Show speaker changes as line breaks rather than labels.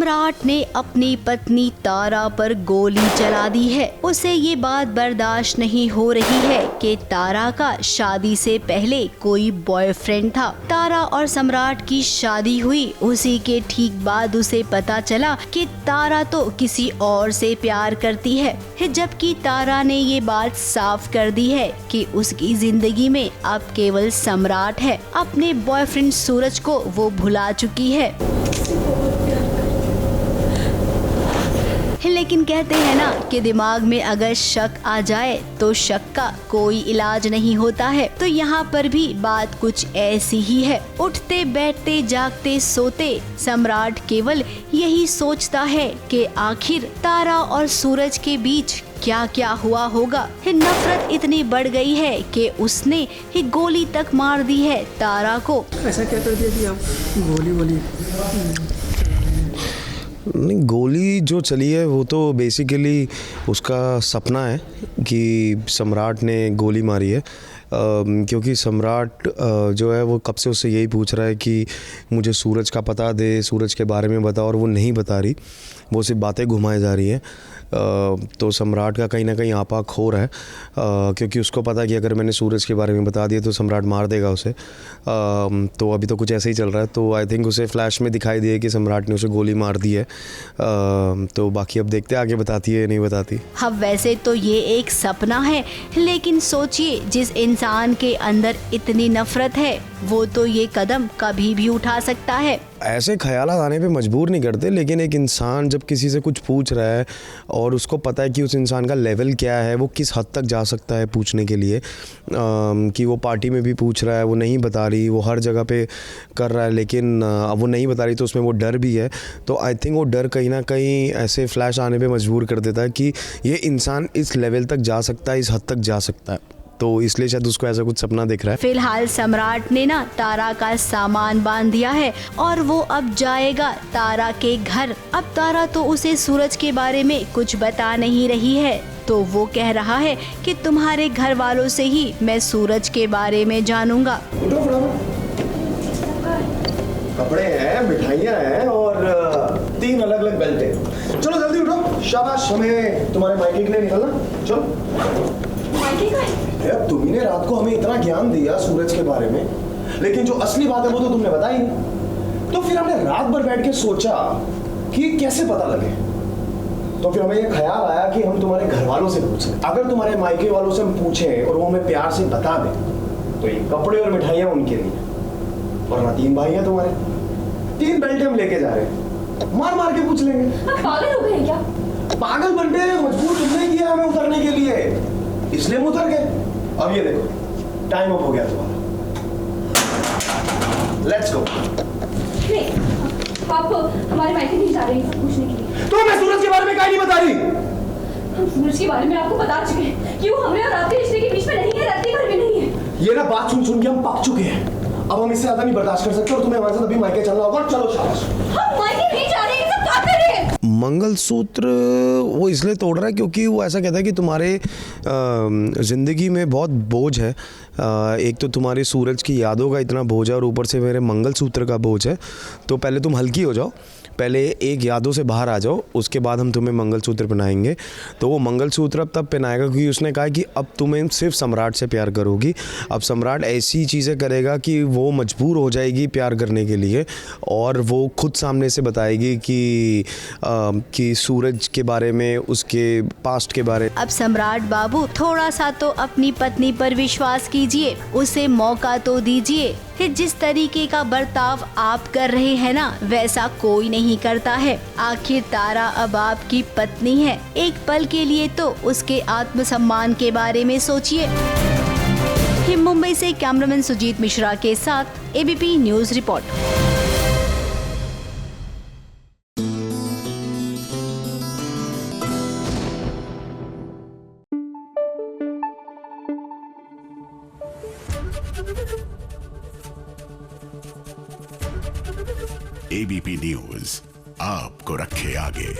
सम्राट ने अपनी पत्नी तारा पर गोली चला दी है। उसे ये बात बर्दाश्त नहीं हो रही है कि तारा का शादी से पहले कोई बॉयफ्रेंड था। तारा और सम्राट की शादी हुई, उसी के ठीक बाद उसे पता चला कि तारा तो किसी और से प्यार करती है, जबकि तारा ने ये बात साफ कर दी है कि उसकी जिंदगी में अब केवल सम्राट है। अपने बॉयफ्रेंड सूरज को वो भुला चुकी है। लेकिन कहते हैं ना कि दिमाग में अगर शक आ जाए तो शक का कोई इलाज नहीं होता है। तो यहाँ पर भी बात कुछ ऐसी ही है। उठते बैठते जागते सोते सम्राट केवल यही सोचता है कि आखिर तारा और सूरज के बीच क्या क्या हुआ होगा। नफरत इतनी बढ़ गई है कि उसने गोली तक मार दी है तारा को।
ऐसा क्या कर दिया कि आप गोली
नहीं, गोली जो चली है वो तो बेसिकली उसका सपना है कि सम्राट ने गोली मारी है। क्योंकि सम्राट जो है वो कब से उससे यही पूछ रहा है कि मुझे सूरज का पता दे, सूरज के बारे में बता, और वो नहीं बता रही, वो सिर्फ बातें घुमाए जा रही है। तो सम्राट का कहीं ना कहीं आपा खो रहा है, क्योंकि उसको पता है कि अगर मैंने सूरज के बारे में बता दिया तो सम्राट मार देगा उसे। तो अभी तो कुछ ऐसे ही चल रहा है। तो आई थिंक उसे फ्लैश में दिखाई दिए कि सम्राट ने उसे गोली मार दी है। तो बाकी अब देखते हैं आगे बताती है या नहीं बताती।
हाँ, वैसे तो ये एक सपना है, लेकिन सोचिए जिस इंसान के अंदर इतनी नफरत है वो तो ये कदम कभी भी उठा सकता है।
ऐसे ख्यालात आने पे मजबूर नहीं करते, लेकिन एक इंसान जब किसी से कुछ पूछ रहा है और उसको पता है कि उस इंसान का लेवल क्या है, वो किस हद तक जा सकता है पूछने के लिए, कि वो पार्टी में भी पूछ रहा है, वो नहीं बता रही, वो हर जगह पे कर रहा है, लेकिन अब वो नहीं बता रही तो उसमें वो डर भी है। तो आई थिंक वो डर कहीं ना कहीं ऐसे फ्लैश आने पे मजबूर कर देता है कि ये इंसान इस लेवल तक जा सकता है, इस हद तक जा सकता है। तो इसलिए शायद उसको ऐसा कुछ सपना दिख रहा है।
फिलहाल सम्राट ने ना तारा का सामान बांध दिया है और वो अब जाएगा तारा के घर। अब तारा तो उसे सूरज के बारे में कुछ बता नहीं रही है, तो वो कह रहा है कि तुम्हारे घर वालों से ही मैं सूरज के बारे में जानूंगा।
कपड़े हैं, मिठाइयाँ हैं और 3 अलग अलग बेल्ट हैं। चलो जल्दी उठो, शाबाश, हमें तुम्हारे मायके के लिए निकलना। चलो। यार तुम्ही ने रात को हमें इतना ज्ञान दिया सूरज के बारे में, लेकिन जो असली बात है वो तो तुमने बताई नहीं। तो फिर हमने रात भर बैठ के सोचा कि कैसे पता लगे। तो फिर हमें ये ख्याल आया कि हम तुम्हारे घर वालों से पूछें। अगर तुम्हारे मायके वालों से हम पूछें और वो हमें प्यार से बता दें तो ये कपड़े और मिठाइयाँ उनके लिए, वरना 3 भाई हैं तुम्हारे, 3 बेल्ट हम लेके जा रहे हैं, मार मार के पूछ लेंगे।
पागल हो गए क्या?
पागल बनते हैं, मजबूर तुमने किया हमें उतरने के लिए, इसलिए हम उतर गए। अब ये देखो टाइम अप हो गया तुम्हारा, लेट्स गो।
नहीं, आप हमारे मायके नहीं जा रहे हैं पूछने के लिए।
तो मैं सूरज के बारे में काहे नहीं बता रही?
हम सूरज के बारे में आपको बता चुके हैं कि वो हमें और आपके रिश्ते के बीच में नहीं है, रत्ती भर भी नहीं है।
ये ना बात सुन सुन के हम पक चुके हैं, अब हम इससे ज्यादा नहीं बर्दाश्त कर सकते और तुम्हें हमारे साथ अभी मायके चलना होगा। चलो शाबाश।
हम मायके नहीं जा रहे हैं, सब बात कर रहे हैं।
मंगलसूत्र वो इसलिए तोड़ रहा है क्योंकि वो ऐसा कहता है कि तुम्हारे ज़िंदगी में बहुत बोझ है। एक तो तुम्हारे सूरज की यादों का इतना बोझ है और ऊपर से मेरे मंगलसूत्र का बोझ है। तो पहले तुम हल्की हो जाओ, पहले एक यादों से बाहर आ जाओ, उसके बाद हम तुम्हें मंगलसूत्र पहनाएंगे। तो वो मंगलसूत्र अब तब पहनाएगा क्योंकि उसने कहा कि अब तुम्हें सिर्फ सम्राट से प्यार करोगी। अब सम्राट ऐसी चीज़ें करेगा कि वो मजबूर हो जाएगी प्यार करने के लिए और वो खुद सामने से बताएगी कि सूरज के बारे में, उसके पास्ट के बारे।
अब सम्राट बाबू थोड़ा सा तो अपनी पत्नी पर विश्वास कीजिए, उसे मौका तो दीजिए। जिस तरीके का बर्ताव आप कर रहे हैं ना, वैसा कोई नहीं करता है। आखिर तारा अब आपकी पत्नी है, एक पल के लिए तो उसके आत्मसम्मान के बारे में सोचिए। मुंबई से कैमरामैन सुजीत मिश्रा के साथ ABP news report.
ABP news आपको रखे आगे।